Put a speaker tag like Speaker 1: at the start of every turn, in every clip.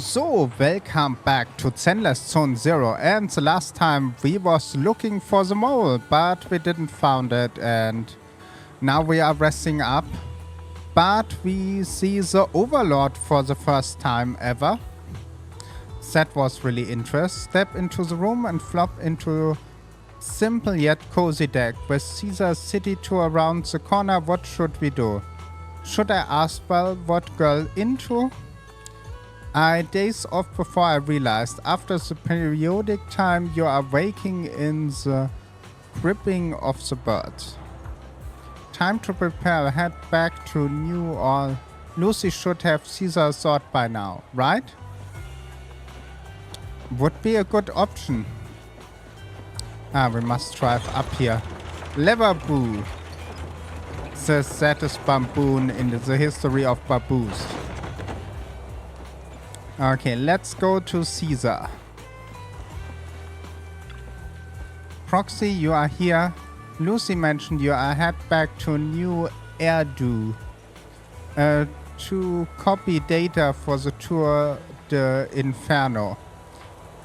Speaker 1: So, welcome back to Zenless Zone Zero, and the last time we was looking for the mole, but we didn't found it, and now we are resting up. But we see the Overlord for the first time ever. That was really interesting. Step into the room and flop into simple yet cozy deck. With Caesar's city tour around the corner, what should we do? Should I ask well what girl into? Days off before I realized, after the periodic time you are waking in the gripping of the birds. Time to prepare, head back to New Orleans. Lucy should have Caesar thought by now, right? Would be a good option. We must drive up here. Leverboo. The saddest baboon in the history of baboons. Okay, let's go to Caesar. Proxy, you are here. Lucy mentioned you are head back to New Eridu to copy data for the Tour de Inferno.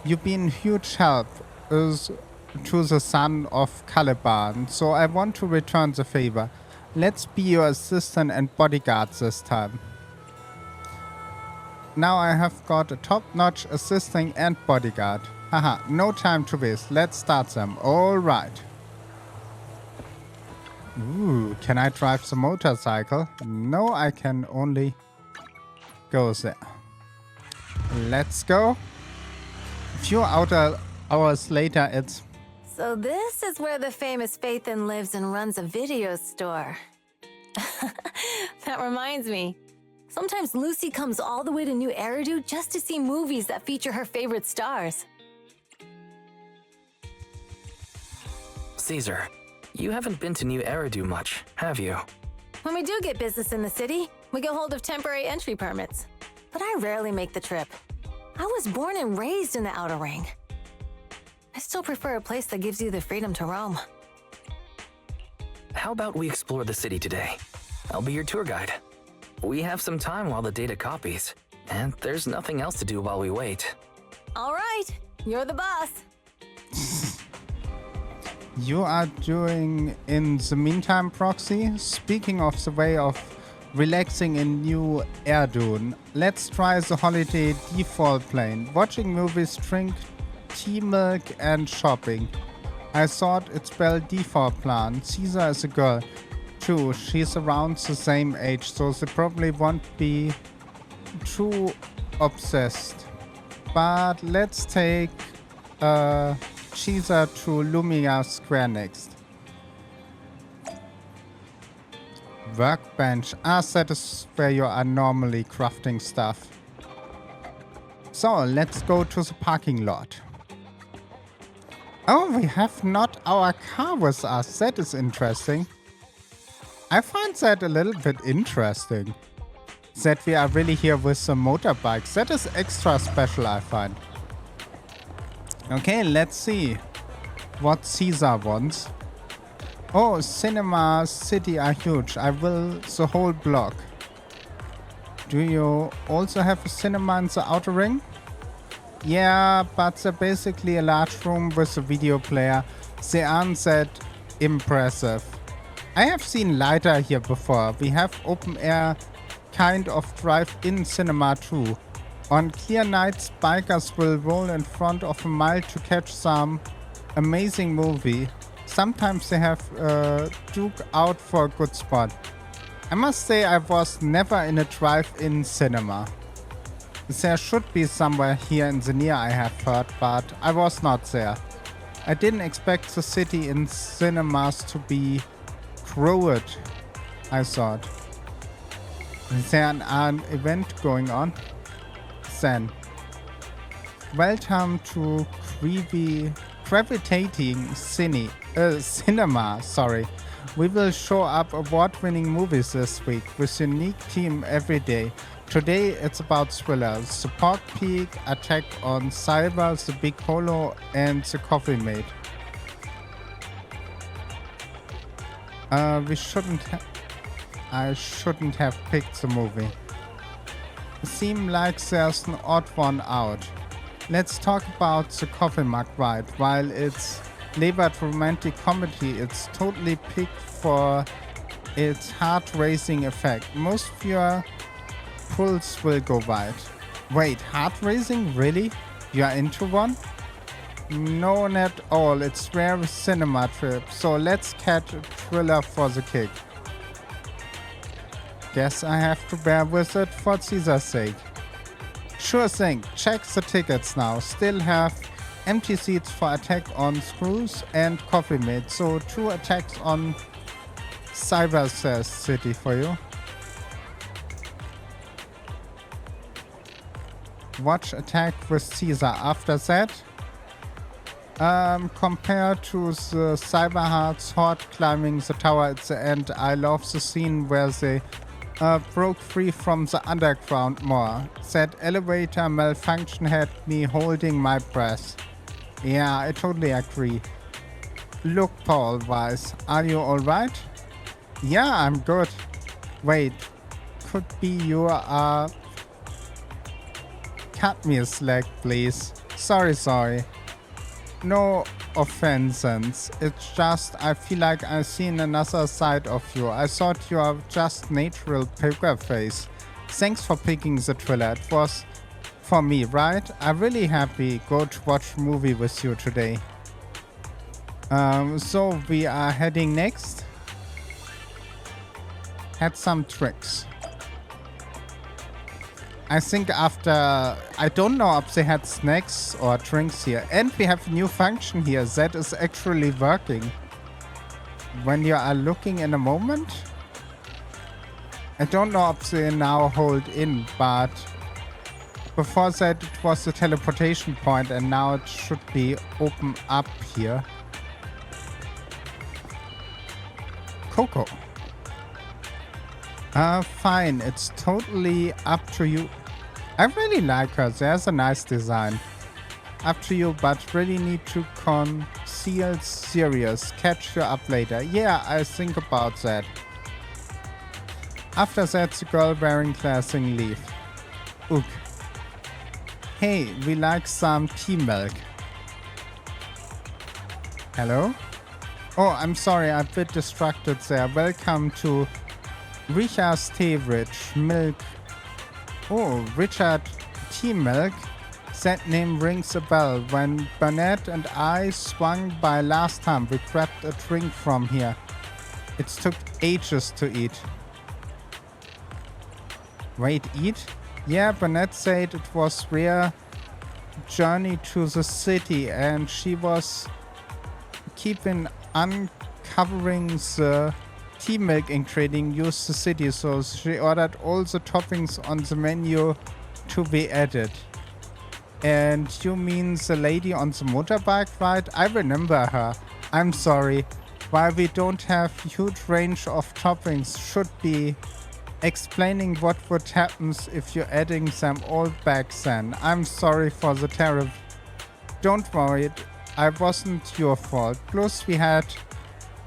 Speaker 1: You've been huge help to the son of Caliban, so I want to return the favor. Let's be your assistant and bodyguard this time. Now I have got a top-notch assistant and bodyguard. Haha, no time to waste. Let's start them. Alright. Ooh, can I drive the motorcycle? No, I can only go there. Let's go. A few hours later, it's...
Speaker 2: So this is where the famous Faithin lives and runs a video store. That reminds me. Sometimes Lucy comes all the way to New Eridu just to see movies that feature her favorite stars.
Speaker 3: Caesar, you haven't been to New Eridu much, have you?
Speaker 2: When we do get business in the city, we get hold of temporary entry permits. But I rarely make the trip. I was born and raised in the Outer Ring. I still prefer a place that gives you the freedom to roam.
Speaker 3: How about we explore the city today? I'll be your tour guide. We have some time while the data copies, and there's nothing else to do while we wait.
Speaker 2: All right, you're the boss.
Speaker 1: You are doing in the meantime, Proxy. Speaking of the way of relaxing in New Eridu, let's try the holiday default plane. Watching movies, drink tea, milk, and shopping. I thought it's spelled default plan. Caesar is a girl. True, she's around the same age, so they probably won't be too obsessed. But let's take Caesar to Lumia Square next. Workbench. That is where you are normally crafting stuff. So, let's go to the parking lot. Oh, we have not our car with us. That is interesting. I find that a little bit interesting. That we are really here with some motorbikes. That is extra special, I find. Okay, let's see what Caesar wants. Oh, cinema city are huge. I will the whole block. Do you also have a cinema in the Outer Ring? Yeah, but they're basically a large room with a video player. They aren't that impressive. I have seen lighter here before. We have open air kind of drive-in cinema too. On clear nights, bikers will roll in front of a mile to catch some amazing movie. Sometimes they have duke out for a good spot. I must say I was never in a drive-in cinema. There should be somewhere here in the near, I have heard, but I was not there. I didn't expect the city in cinemas to be crowded, I thought. Is there an event going on? Then. Welcome to gravitating cinema, sorry. We will show up award-winning movies this week with unique theme every day. Today it's about thrillers, The Pork Pig, Attack on Cyber, The Big Holo, and The Coffee Mate. I shouldn't have picked the movie. seem like there's an odd one out. Let's talk about the coffee mug ride. While it's labored romantic comedy, it's totally picked for its heart-raising effect. Most of your pulls will go wide. Wait, heart-raising? Really? You are into one? No, not all. It's very cinema trip. So let's catch a thriller for the kick. Guess I have to bear with it for Caesar's sake. Sure thing. Check the tickets now. Still have empty seats for Attack on Screws and Coffee Mate. So 2 attacks on Cyber City for you. Watch Attack with Caesar. After that, compared to the Cyberhearts horde climbing the tower at the end, I love the scene where they broke free from the underground more. That elevator malfunction had me holding my breath. Yeah, I totally agree. Look, Paul Weiss, are you alright? Yeah, I'm good. Wait, could be you are... Cut me a slack, please. Sorry. No offense. It's just I feel like I've seen another side of you. I thought you are just natural poker face. Thanks for picking the thriller. It was for me, right? I'm really happy go to watch a movie with you today. So we are heading next. Had some tricks. I think after, I don't know if they had snacks or drinks here. And we have a new function here that is actually working. When you are looking in a moment. I don't know if they now hold in, but before that it was the teleportation point and now it should be open up here. Coco. Fine, it's totally up to you. I really like her, there's a nice design. Up to you, but really need to conceal serious. Catch you up later. Yeah, I think about that. After that, the girl wearing classing leave. Ook. Hey, we like some tea milk. Hello? Oh, I'm sorry, I'm a bit distracted there. Welcome to Richard's Tea Rich Milk. Oh, Richard Tea Milk. That name rings a bell. When Burnett and I swung by last time, we grabbed a drink from here. It took ages to eat. Wait, eat? Yeah, Burnett said it was rare journey to the city and she was keeping uncovering the tea milk ingredient used the city, so she ordered all the toppings on the menu to be added. And you mean the lady on the motorbike, right? I remember her. I'm sorry. While we don't have huge range of toppings, should be explaining what would happen if you're adding them all back then. I'm sorry for the tariff. Don't worry, I wasn't your fault. Plus we had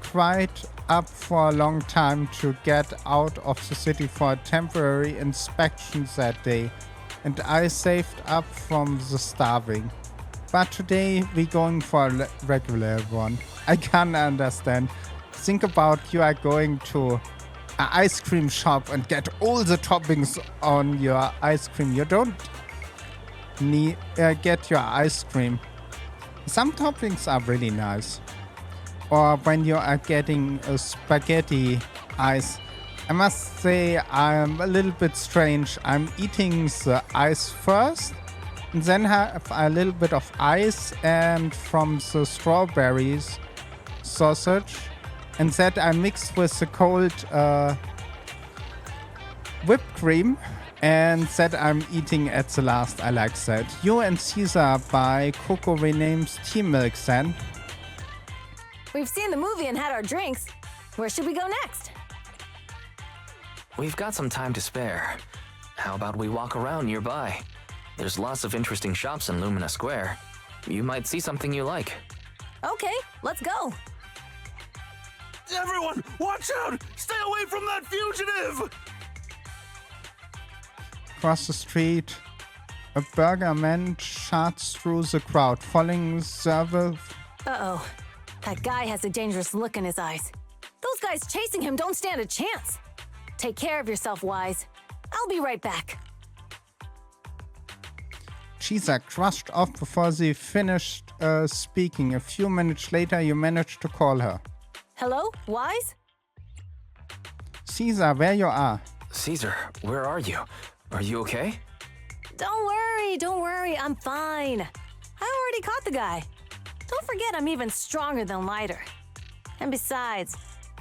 Speaker 1: cried up for a long time to get out of the city for a temporary inspection that day. And I saved up from the starving. But today we're going for a regular one. I can't understand. Think about you are going to an ice cream shop and get all the toppings on your ice cream. You don't need get your ice cream. Some toppings are really nice. Or when you are getting a spaghetti ice. I must say I'm a little bit strange. I'm eating the ice first and then have a little bit of ice and from the strawberries sausage, and that I mixed with the cold whipped cream, and that I'm eating at the last. I like that. You and Caesar by Coco renames tea milk then.
Speaker 2: We've seen the movie and had our drinks. Where should we go next?
Speaker 3: We've got some time to spare. How about we walk around nearby? There's lots of interesting shops in Lumina Square. You might see something you like.
Speaker 2: Okay, let's go.
Speaker 4: Everyone, watch out! Stay away from that fugitive!
Speaker 1: across the street. A burger man charts through the crowd, following service.
Speaker 2: Uh-oh. That guy has a dangerous look in his eyes. Those guys chasing him don't stand a chance. Take care of yourself, Wise. I'll be right back.
Speaker 1: Caesar crushed off before they finished speaking. A few minutes later, you managed to call her.
Speaker 2: Hello, Wise?
Speaker 1: Caesar, where you are?
Speaker 3: Caesar, where are you? Are you okay?
Speaker 2: Don't worry, I'm fine. I already caught the guy. Don't forget I'm even stronger than Lighter. And besides,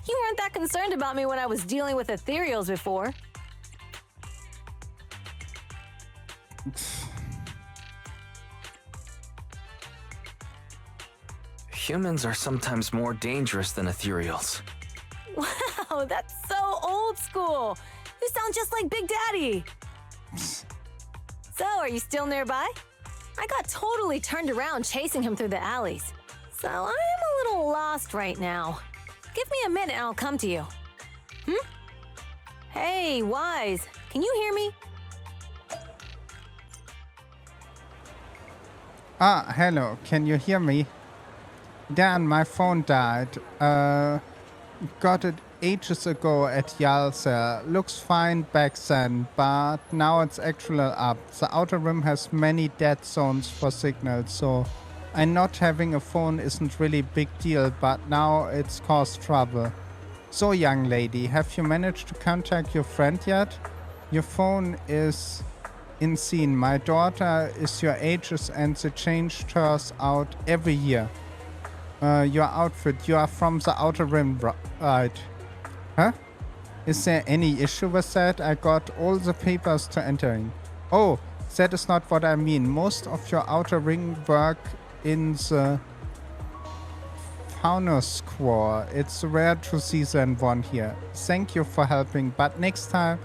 Speaker 2: you weren't that concerned about me when I was dealing with Ethereals before.
Speaker 3: Humans are sometimes more dangerous than Ethereals.
Speaker 2: Wow, that's so old school. You sound just like Big Daddy. So, are you still nearby? I got totally turned around chasing him through the alleys. So, I am a little lost right now. Give me a minute and I'll come to you. Hey, Wise, can you hear me?
Speaker 1: Hello, can you hear me? Dan, my phone died. Got it ages ago at Yalser. Looks fine back then, but now it's actually up. The Outer Rim has many dead zones for signals, so and not having a phone isn't really big deal, but now it's caused trouble. So, young lady, have you managed to contact your friend yet? Your phone is insane. My daughter is your ages and they change hers out every year. Your outfit, you are from the Outer Rim, right? Huh? Is there any issue with that? I got all the papers to entering. Oh, that is not what I mean. Most of your Outer Ring work in the Faunus Core. It's rare to see than one here. Thank you for helping, but next time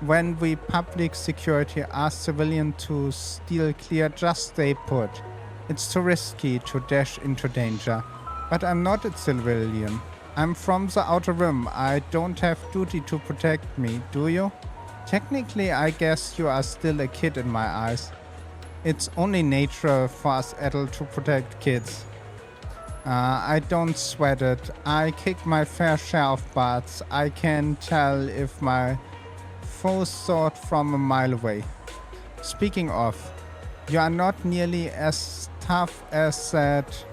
Speaker 1: when we public security ask civilian to steal clear, just stay put. It's too risky to dash into danger. But I'm not a civilian. I'm from the Outer Rim. I don't have duty to protect me, do you? Technically, I guess you are still a kid in my eyes. It's only natural for us adults to protect kids. I don't sweat it. I kick my fair share of butts. I can tell if my foes saw it from a mile away. Speaking of, you are not nearly as tough as that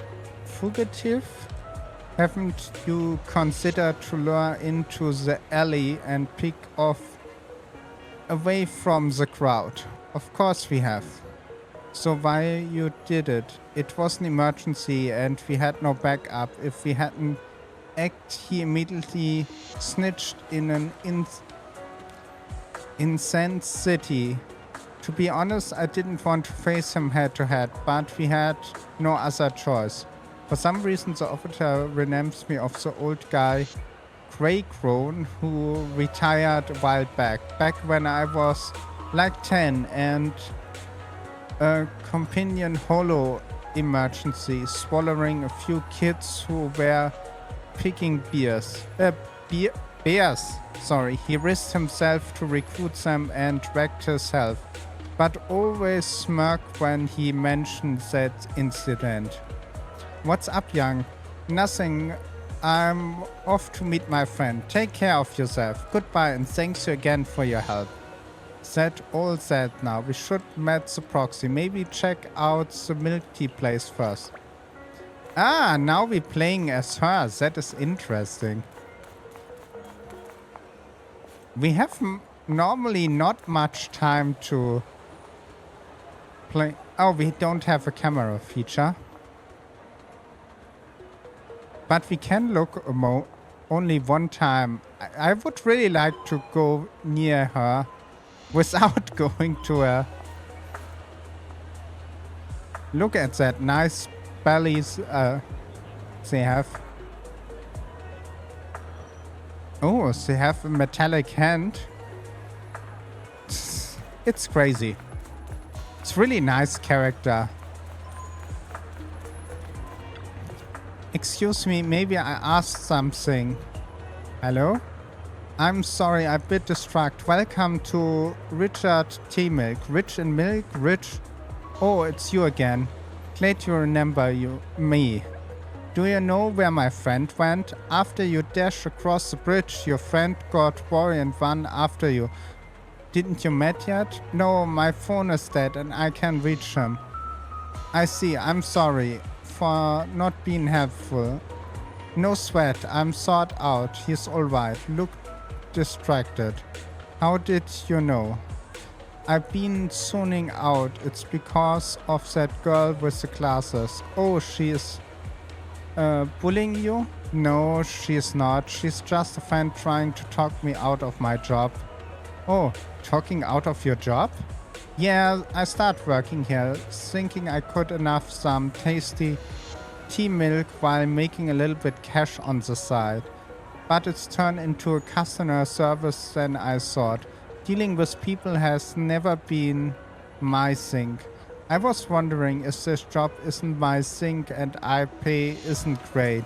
Speaker 1: fugitive. Haven't you considered to lure into the alley and pick off away from the crowd? Of course we have. So why you did it? It was an emergency and we had no backup. If we hadn't acted, he immediately snitched in an incensed city. To be honest, I didn't want to face him head to head, but we had no other choice. For some reason, the officer reminds me of the old guy, Grey Crone, who retired a while back when I was like 10, and a companion holo emergency, swallowing a few kids who were picking bears. Sorry, he risked himself to recruit them and wrecked himself, but always smirked when he mentioned that incident. What's up, young? Nothing. I'm off to meet my friend. Take care of yourself. Goodbye and thanks you again for your help. That all said now. We should met the proxy. Maybe check out the milk tea place first. Ah, now we're playing as her. That is interesting. We have normally not much time to play. Oh, we don't have a camera feature. But we can look only one time. I would really like to go near her without going to her. Look at that nice bellies they have. Oh, they have a metallic hand. It's crazy. It's really nice character. Excuse me, maybe I asked something. Hello? I'm sorry, I'm a bit distracted. Welcome to Richard T. Milk. Rich in milk? Rich? Oh, it's you again. Glad you remember me. Do you know where my friend went? After you dashed across the bridge, your friend got worried and ran after you. Didn't you met yet? No, my phone is dead and I can't reach him. I see, I'm sorry for not being helpful. No sweat, I'm sorted out. He's alright. Look distracted. How did you know? I've been zoning out. It's because of that girl with the glasses. Oh, she's bullying you? No, she's not. She's just a fan trying to talk me out of my job. Oh, talking out of your job? Yeah, I started working here, thinking I could enough some tasty tea milk while making a little bit cash on the side. But it's turned into a customer service than I thought. Dealing with people has never been my thing. I was wondering if this job isn't my thing and I pay isn't great.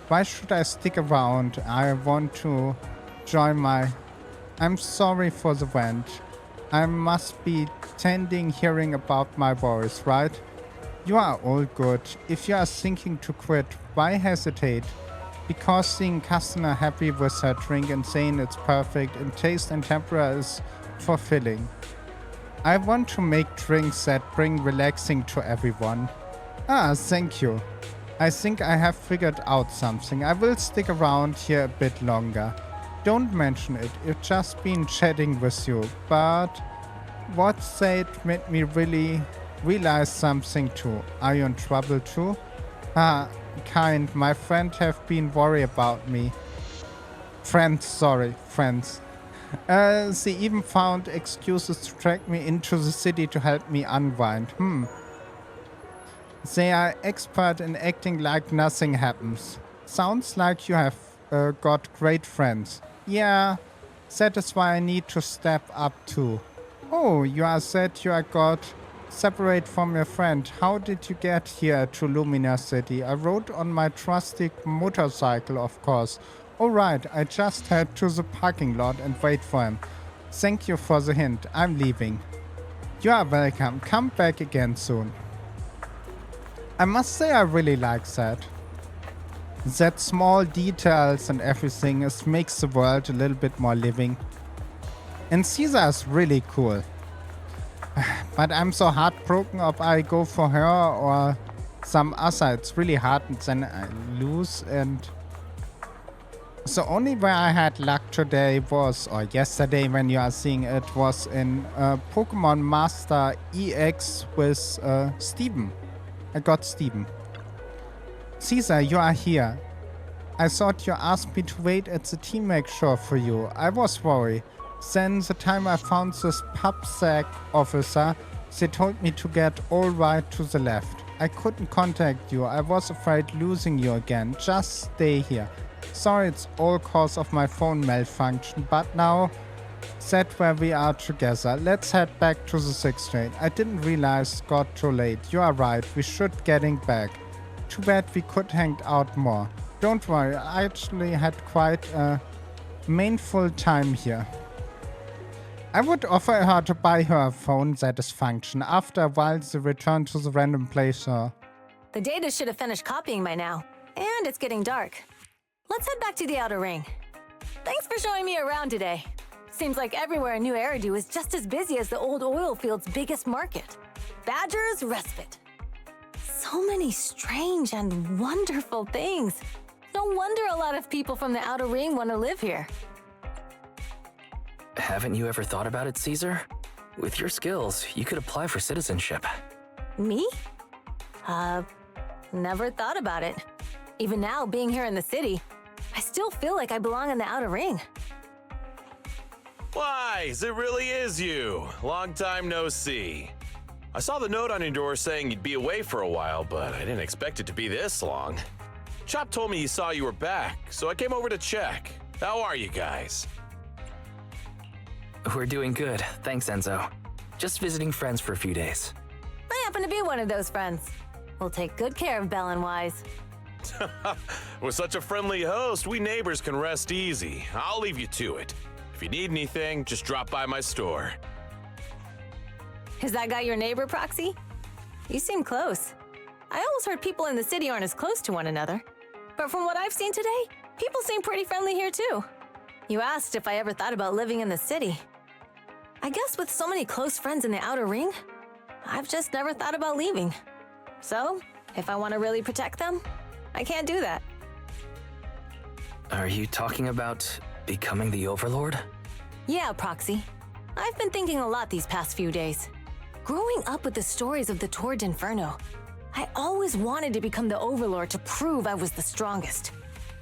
Speaker 1: Why should I stick around? I want to join my... I'm sorry for the rant. I must be tending hearing about my worries, right? You are all good. If you are thinking to quit, why hesitate? Because seeing customer happy with her drink and saying it's perfect in taste and temperature is fulfilling. I want to make drinks that bring relaxing to everyone. Ah, thank you. I think I have figured out something. I will stick around here a bit longer. Don't mention it. It's just been chatting with you. But what said made me really realize something too. Are you in trouble too? Ah, kind. My friend have been worried about me. Friends. They even found excuses to drag me into the city to help me unwind. They are expert in acting like nothing happens. Sounds like you have got great friends. Yeah, that is why I need to step up too. Oh, you are said you are got separate from your friend. How did you get here to Lumina City? I rode on my trusty motorcycle, of course. Alright, I just head to the parking lot and wait for him. Thank you for the hint. I'm leaving. You are welcome. Come back again soon. I must say I really like that. That small details and everything makes the world a little bit more living. And Caesar is really cool. But I'm so heartbroken if I go for her or some other. It's really hard and then I lose. And the only way I had luck today was, or yesterday when you are seeing it, was in Pokemon Master EX with Steven. I got Steven. Caesar, you are here. I thought you asked me to wait at the teammate show for you. I was worried. Then the time I found this PubSec officer, they told me to get all right to the left. I couldn't contact you. I was afraid losing you again. Just stay here. Sorry, it's all cause of my phone malfunction, but now that where we are together, let's head back to the 6th train. I didn't realize it got too late. You are right, we should getting back. Too bad we could hang out more. Don't worry, I actually had quite a meaningful time here. I would offer her to buy her a phone that is function. After a while, they return to the random place.
Speaker 2: The data should have finished copying by now. And it's getting dark. Let's head back to the outer ring. Thanks for showing me around today. Seems like everywhere in New Eridu is just as busy as the old oil field's biggest market. Badger's Respite. So many strange and wonderful things. No wonder a lot of people from the outer ring want to live here.
Speaker 3: Haven't you ever thought about it, Caesar? With your skills, you could apply for citizenship.
Speaker 2: Me? Never thought about it. Even now, being here in the city, I still feel like I belong in the outer ring.
Speaker 4: Wise, it really is you. Long time no see. I saw the note on your door saying you'd be away for a while, but I didn't expect it to be this long. Chop told me he saw you were back, so I came over to check. How are you guys?
Speaker 3: We're doing good, thanks Enzo. Just visiting friends for a few days.
Speaker 2: I happen to be one of those friends. We'll take good care of Belle and Wise.
Speaker 4: With such a friendly host, we neighbors can rest easy. I'll leave you to it. If you need anything, just drop by my store.
Speaker 2: Is that guy your neighbor, Proxy? You seem close. I almost heard people in the city aren't as close to one another. But from what I've seen today, people seem pretty friendly here too. You asked if I ever thought about living in the city. I guess with so many close friends in the outer ring, I've just never thought about leaving. So, if I want to really protect them, I can't do that.
Speaker 3: Are you talking about becoming the Overlord?
Speaker 2: Yeah, Proxy. I've been thinking a lot these past few days. Growing up with the stories of the Tour d'Inferno, I always wanted to become the Overlord to prove I was the strongest.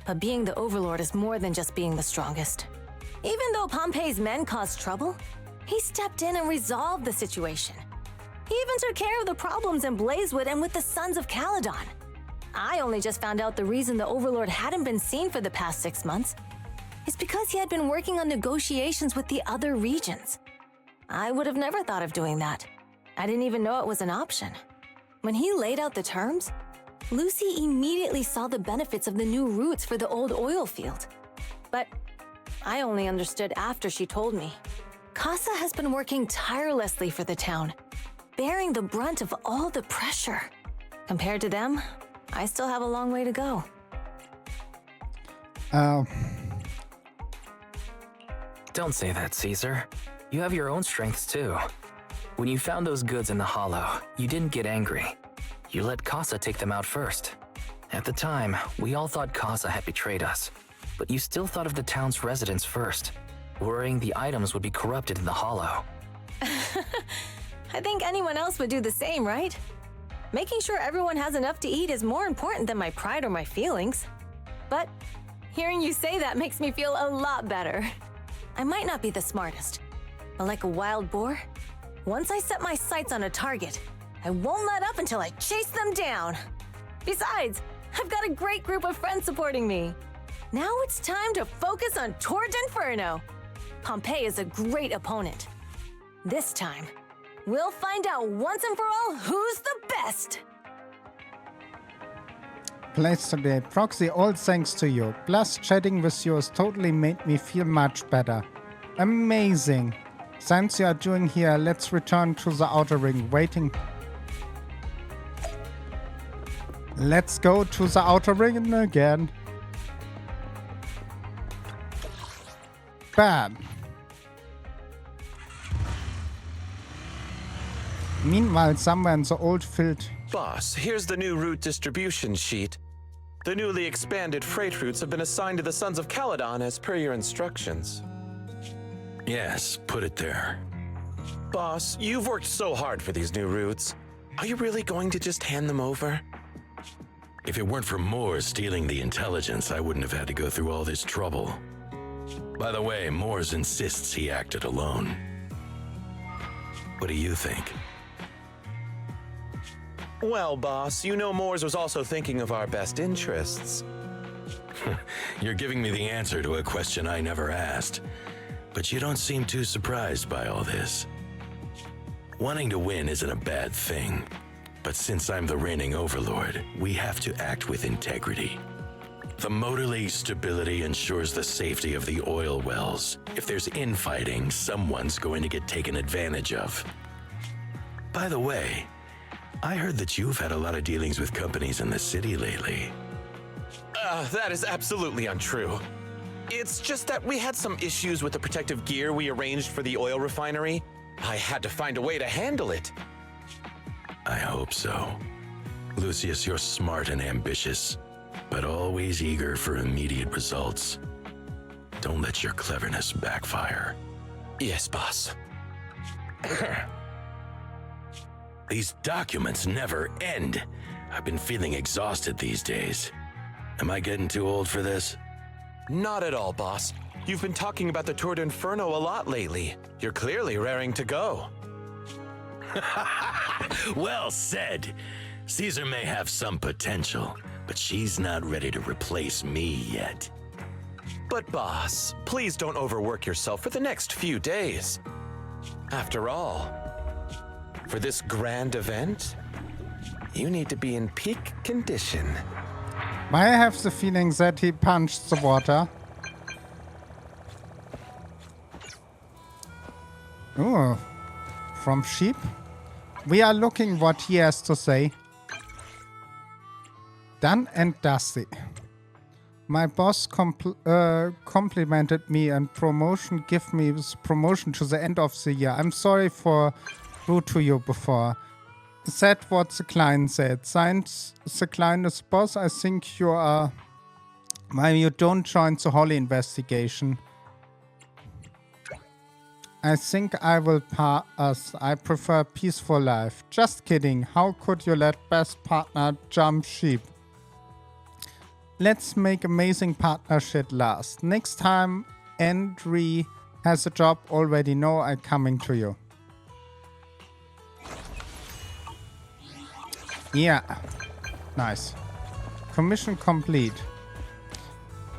Speaker 2: But being the Overlord is more than just being the strongest. Even though Pompey's men caused trouble, he stepped in and resolved the situation. He even took care of the problems in Blazewood and with the Sons of Caledon. I only just found out the reason the Overlord hadn't been seen for the past 6 months is because he had been working on negotiations with the other regions. I would have never thought of doing that. I didn't even know it was an option. When he laid out the terms, Lucy immediately saw the benefits of the new routes for the old oil field. But I only understood after she told me. Casa has been working tirelessly for the town, bearing the brunt of all the pressure. Compared to them, I still have a long way to go.
Speaker 3: Don't say that, Caesar. You have your own strengths too. When you found those goods in the hollow, you didn't get angry. You let Casa take them out first. At the time, we all thought Casa had betrayed us, but you still thought of the town's residents first, worrying the items would be corrupted in the hollow.
Speaker 2: I think anyone else would do the same, right? Making sure everyone has enough to eat is more important than my pride or my feelings. But hearing you say that makes me feel a lot better. I might not be the smartest, but like a wild boar, once I set my sights on a target, I won't let up until I chase them down. Besides, I've got a great group of friends supporting me. Now it's time to focus on Tour d'Inferno. Pompey is a great opponent. This time, we'll find out once and for all who's the best.
Speaker 1: Place today. Proxy, all thanks to you. Plus, chatting with you has totally made me feel much better. Amazing. Since you are doing here, let's return to the outer ring. Waiting. Let's go to the outer ring again. Bam. Meanwhile, somewhere in the old field.
Speaker 4: Boss, here's the new route distribution sheet. The newly expanded freight routes have been assigned to the Sons of Caledon as per your instructions.
Speaker 5: Yes, put it there.
Speaker 4: Boss, you've worked so hard for these new routes. Are you really going to just hand them over?
Speaker 5: If it weren't for Moores stealing the intelligence, I wouldn't have had to go through all this trouble. By the way, Moores insists he acted alone. What do you think?
Speaker 4: Well, boss, you know Moores was also thinking of our best interests.
Speaker 5: You're giving me the answer to a question I never asked. But you don't seem too surprised by all this. Wanting to win isn't a bad thing. But since I'm the reigning overlord, we have to act with integrity. The Motor League's stability ensures the safety of the oil wells. If there's infighting, someone's going to get taken advantage of. By the way, I heard that you've had a lot of dealings with companies in the city lately.
Speaker 4: That is absolutely untrue. It's just that we had some issues with the protective gear we arranged for the oil refinery. I had to find a way to handle it.
Speaker 5: I hope so. Lucius, you're smart and ambitious, but always eager for immediate results. Don't let your cleverness backfire.
Speaker 4: Yes, boss.
Speaker 5: These documents never end. I've been feeling exhausted these days. Am I getting too old for this?
Speaker 4: Not at all, boss. You've been talking about the Tour d'Inferno a lot lately. You're clearly raring to go.
Speaker 5: Well said. Caesar may have some potential, but she's not ready to replace me yet.
Speaker 4: But boss, please don't overwork yourself for the next few days. After all, for this grand event, you need to be in peak condition.
Speaker 1: I have the feeling that he punched the water. Ooh, from sheep? We are looking what he has to say. Done and dusty. My boss complimented me and give me this promotion to the end of the year. I'm sorry for rude to you before. Is that what the client said? Since the client is boss, I think you are... Why you don't join the Holly investigation? I think I will pass. I prefer peaceful life. Just kidding. How could you let best partner jump sheep? Let's make amazing partnership last. Next time Andre has a job, already know I'm coming to you. Yeah. Nice. Commission complete.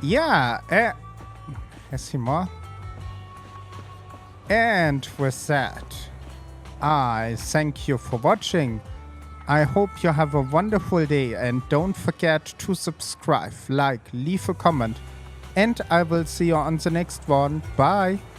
Speaker 1: Yeah. Has he more? And with that, I thank you for watching. I hope you have a wonderful day and don't forget to subscribe, like, leave a comment, and I will see you on the next one. Bye.